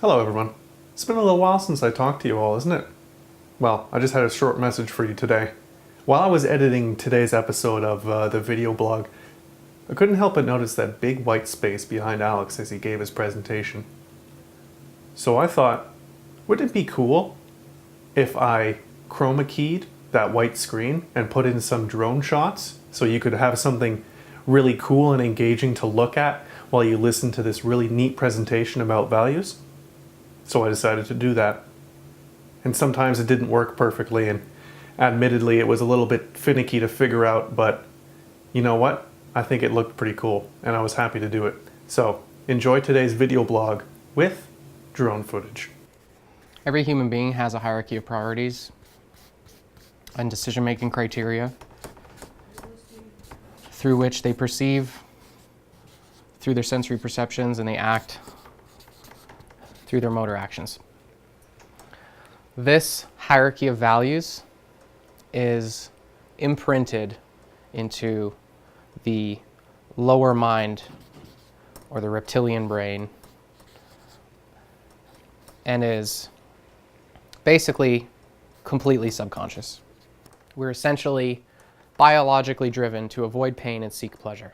Hello everyone. It's been a little while since I talked to you all, isn't it? Well, I just had a short message for you today. While I was editing today's episode of the video blog, I couldn't help but notice that big white space behind Alex as he gave his presentation. So I thought, wouldn't it be cool if I chroma keyed that white screen and put in some drone shots so you could have something really cool and engaging to look at while you listen to this really neat presentation about values? So I decided to do that. And sometimes it didn't work perfectly, and admittedly it was a little bit finicky to figure out, but you know what? I think it looked pretty cool, and I was happy to do it. So enjoy today's video blog with drone footage. Every human being has a hierarchy of priorities and decision-making criteria through which they perceive through their sensory perceptions, and they act through their motor actions. This hierarchy of values is imprinted into the lower mind or the reptilian brain and is basically completely subconscious. We're essentially biologically driven to avoid pain and seek pleasure.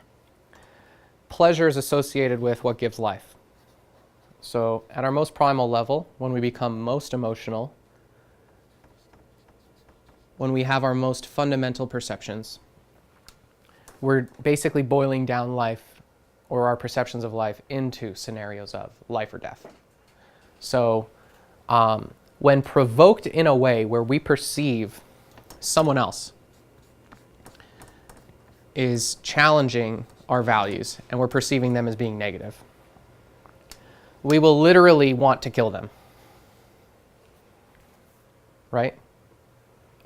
Pleasure is associated with what gives life. So at our most primal level, when we become most emotional, when we have our most fundamental perceptions, we're basically boiling down life or our perceptions of life into scenarios of life or death. So when provoked in a way where we perceive someone else is challenging our values and we're perceiving them as being negative, we will literally want to kill them, right?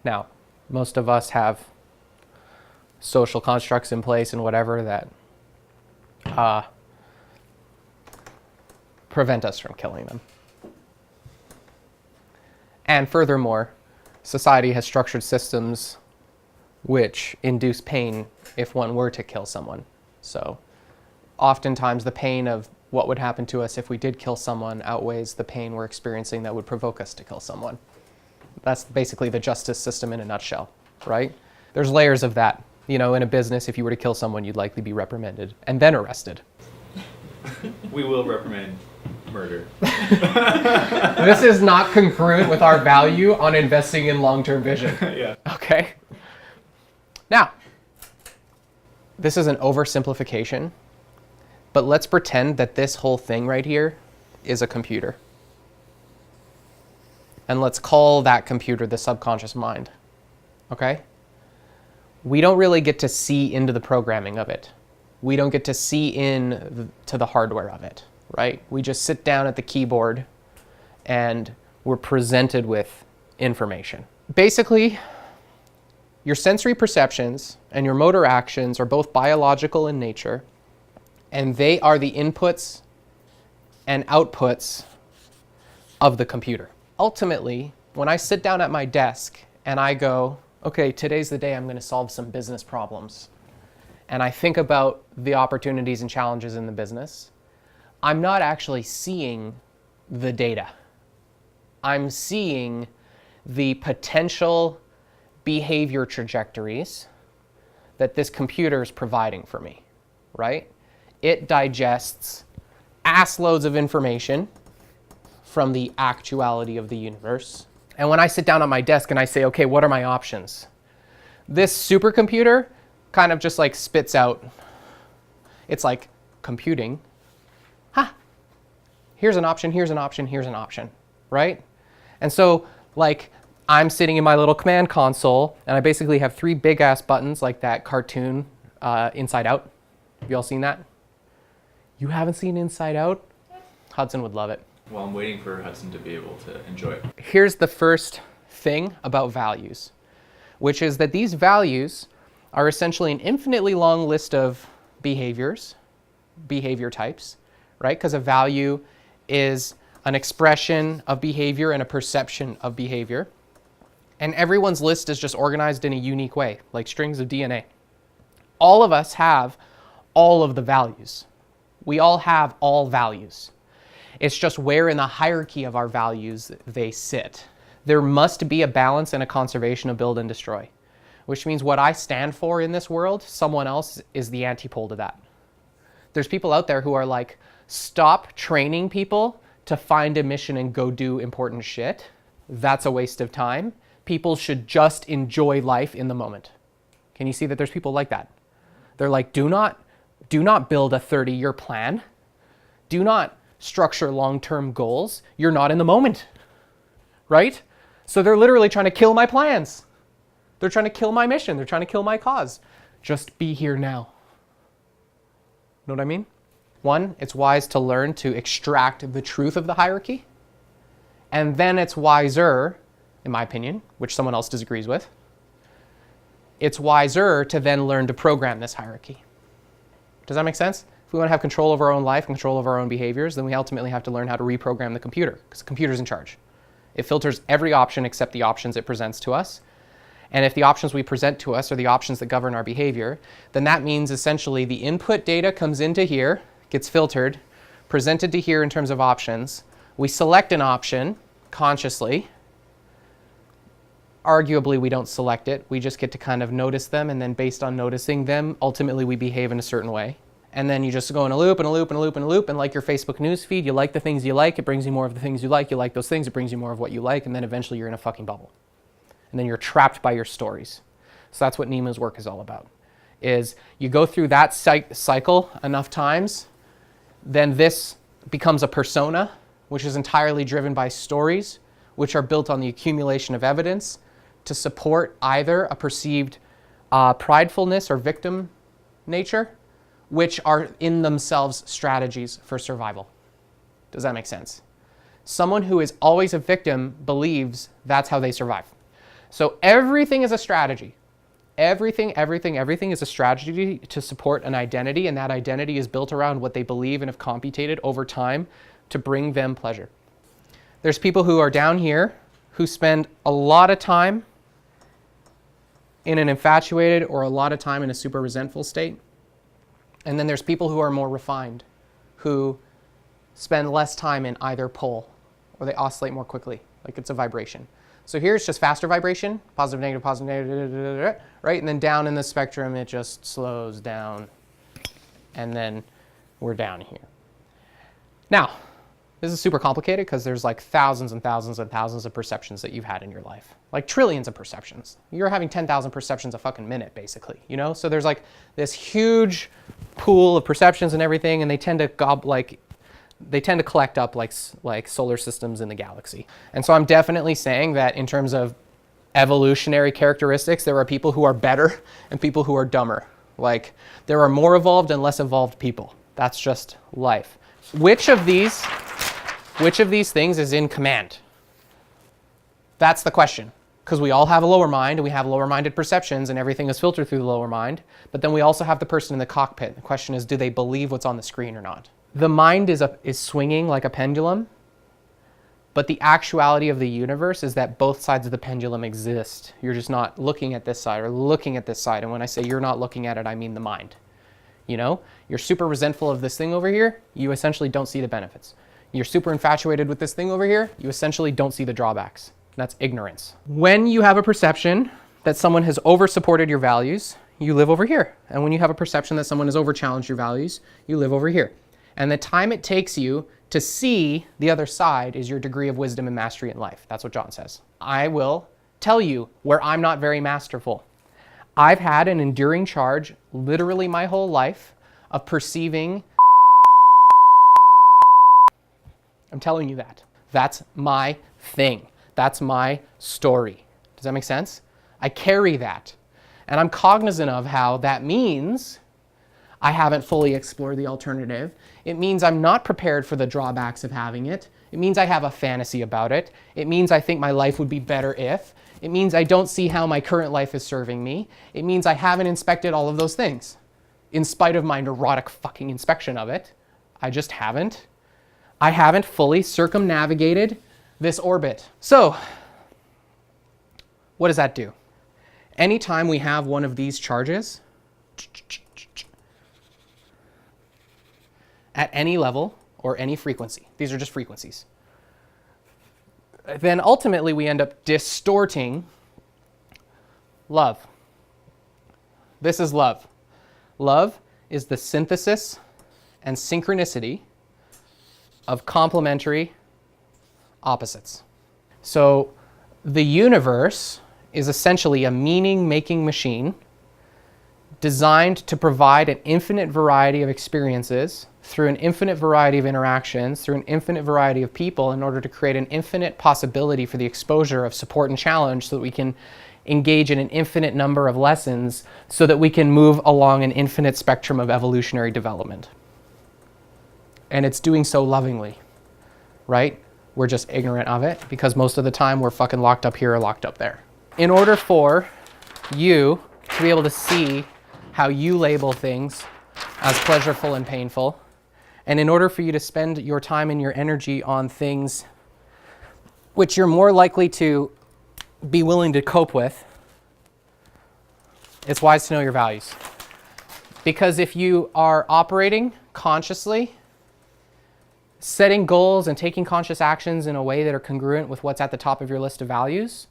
Now, most of us have social constructs in place and whatever that prevent us from killing them. And furthermore, society has structured systems which induce pain if one were to kill someone. So oftentimes the pain of what would happen to us if we did kill someone outweighs the pain we're experiencing that would provoke us to kill someone. That's basically the justice system in a nutshell, right? There's layers of that. You know, in a business, if you were to kill someone, you'd likely be reprimanded and then arrested. We will reprimand murder. This is not congruent with our value on investing in long-term vision. Yeah. Okay. Now, this is an oversimplification, but let's pretend that this whole thing right here is a computer. And let's call that computer the subconscious mind. Okay? We don't really get to see into the programming of it. We don't get to see to the hardware of it, right? We just sit down at the keyboard and we're presented with information. Basically, your sensory perceptions and your motor actions are both biological in nature, and they are the inputs and outputs of the computer. Ultimately, when I sit down at my desk and I go, okay, today's the day I'm going to solve some business problems, and I think about the opportunities and challenges in the business, I'm not actually seeing the data. I'm seeing the potential behavior trajectories that this computer is providing for me, right? It digests ass loads of information from the actuality of the universe. And when I sit down at my desk and I say, okay, what are my options? This supercomputer kind of just like spits out, it's like computing. Here's an option, here's an option, here's an option, right? And so like I'm sitting in my little command console and I basically have 3 big ass buttons like that cartoon Inside Out. Have you all seen that? You haven't seen Inside Out? Hudson would love it. Well, I'm waiting for Hudson to be able to enjoy it. Here's the first thing about values, which is that these values are essentially an infinitely long list of behavior types, right? Because a value is an expression of behavior and a perception of behavior. And everyone's list is just organized in a unique way, like strings of DNA. All of us have all of the values. We all have all values. It's just where in the hierarchy of our values they sit. There must be a balance and a conservation of build and destroy, which means what I stand for in this world, someone else is the antipole to that. There's people out there who are like, stop training people to find a mission and go do important shit. That's a waste of time. People should just enjoy life in the moment. Can you see that there's people like that? They're like, do not build a 30-year plan. Do not structure long-term goals. You're not in the moment, right? So they're literally trying to kill my plans. They're trying to kill my mission. They're trying to kill my cause. Just be here now. Know what I mean? One, it's wise to learn to extract the truth of the hierarchy. And then it's wiser, in my opinion, which someone else disagrees with, it's wiser to then learn to program this hierarchy. Does that make sense? If we want to have control over our own life, control over our own behaviors, then we ultimately have to learn how to reprogram the computer, because the computer's in charge. It filters every option except the options it presents to us. And if the options we present to us are the options that govern our behavior, then that means essentially the input data comes into here, gets filtered, presented to here in terms of options. We select an option consciously. Arguably, we don't select it. We just get to kind of notice them, and then based on noticing them, ultimately we behave in a certain way. And then you just go in a loop and a loop and a loop and a loop, and like your Facebook news feed, you like the things you like, it brings you more of the things you like those things, it brings you more of what you like, and then eventually you're in a fucking bubble. And then you're trapped by your stories. So that's what Nima's work is all about. Is you go through that cycle enough times, then this becomes a persona, which is entirely driven by stories, which are built on the accumulation of evidence to support either a perceived pridefulness or victim nature, which are in themselves strategies for survival. Does that make sense? Someone who is always a victim believes that's how they survive. So everything is a strategy. Everything is a strategy to support an identity, and that identity is built around what they believe and have computated over time to bring them pleasure. There's people who are down here who spend a lot of time in an infatuated or a lot of time in a super resentful state. And then there's people who are more refined, who spend less time in either pole, or they oscillate more quickly, like it's a vibration. So here's just faster vibration, positive, negative, right? And then down in the spectrum, it just slows down. And then we're down here. Now, this is super complicated because there's like thousands and thousands and thousands of perceptions that you've had in your life. Like trillions of perceptions. You're having 10,000 perceptions a fucking minute, basically, you know? So there's like this huge pool of perceptions and everything, and they tend to collect up like solar systems in the galaxy. And so I'm definitely saying that in terms of evolutionary characteristics, there are people who are better and people who are dumber. Like there are more evolved and less evolved people. That's just life. Which of these things is in command? That's the question. Because we all have a lower mind, and we have lower-minded perceptions, and everything is filtered through the lower mind. But then we also have the person in the cockpit. The question is, do they believe what's on the screen or not? The mind is swinging like a pendulum, but the actuality of the universe is that both sides of the pendulum exist. You're just not looking at this side or looking at this side. And when I say you're not looking at it, I mean the mind. You know, you're super resentful of this thing over here, you essentially don't see the benefits. You're super infatuated with this thing over here, you essentially don't see the drawbacks. That's ignorance. When you have a perception that someone has over-supported your values, you live over here. And when you have a perception that someone has over-challenged your values, you live over here. And the time it takes you to see the other side is your degree of wisdom and mastery in life. That's what John says. I will tell you where I'm not very masterful. I've had an enduring charge literally my whole life of perceiving. I'm telling you that. That's my thing. That's my story. Does that make sense? I carry that. And I'm cognizant of how that means I haven't fully explored the alternative. It means I'm not prepared for the drawbacks of having it. It means I have a fantasy about it. It means I think my life would be better if. It means I don't see how my current life is serving me. It means I haven't inspected all of those things. In spite of my neurotic fucking inspection of it, I just haven't. I haven't fully circumnavigated this orbit. So, what does that do? Anytime we have one of these charges, at any level or any frequency. These are just frequencies. Then ultimately we end up distorting love. This is love. Love is the synthesis and synchronicity of complementary opposites. So the universe is essentially a meaning-making machine designed to provide an infinite variety of experiences through an infinite variety of interactions, through an infinite variety of people, in order to create an infinite possibility for the exposure of support and challenge, so that we can engage in an infinite number of lessons, so that we can move along an infinite spectrum of evolutionary development. And it's doing so lovingly, right? We're just ignorant of it because most of the time we're fucking locked up here or locked up there. In order for you to be able to see how you label things as pleasurable and painful, and in order for you to spend your time and your energy on things which you're more likely to be willing to cope with, it's wise to know your values. Because if you are operating consciously, setting goals and taking conscious actions in a way that are congruent with what's at the top of your list of values,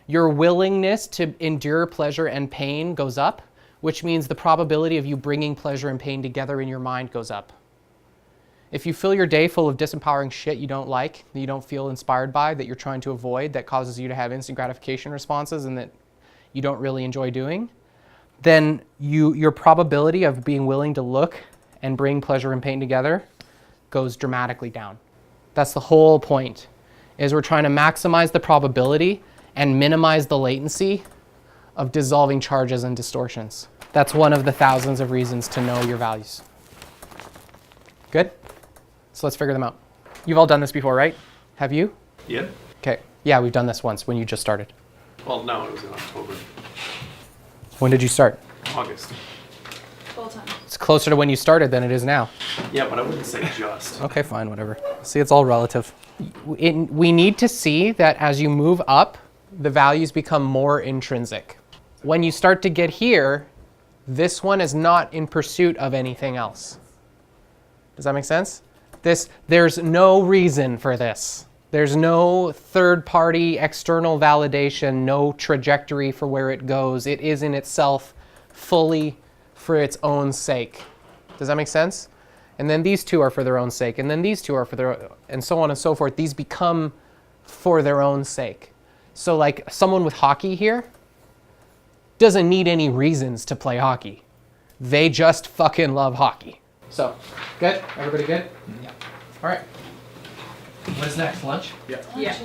your willingness to endure pleasure and pain goes up, which means the probability of you bringing pleasure and pain together in your mind goes up. If you fill your day full of disempowering shit you don't like, that you don't feel inspired by, that you're trying to avoid, that causes you to have instant gratification responses and that you don't really enjoy doing, then your probability of being willing to look and bring pleasure and pain together goes dramatically down. That's the whole point, is we're trying to maximize the probability and minimize the latency of dissolving charges and distortions. That's one of the thousands of reasons to know your values. Good? So let's figure them out. You've all done this before, right? Have you? Yeah. Okay. Yeah, we've done this once when you just started. Well, no, it was in October. When did you start? August. Full time. It's closer to when you started than it is now. Yeah, but I wouldn't say just. Okay, fine, whatever. See, it's all relative. We need to see that as you move up, the values become more intrinsic. When you start to get here, this one is not in pursuit of anything else. Does that make sense? There's no reason for this. There's no third-party external validation, no trajectory for where it goes. It is in itself fully for its own sake. Does that make sense? And then these two are for their own sake, and then these two are for their, and so on and so forth. These become for their own sake. So like someone with hockey here doesn't need any reasons to play hockey. They just fucking love hockey. So, good? Everybody good? Yeah. All right. What is next? Lunch? Yeah. Yeah.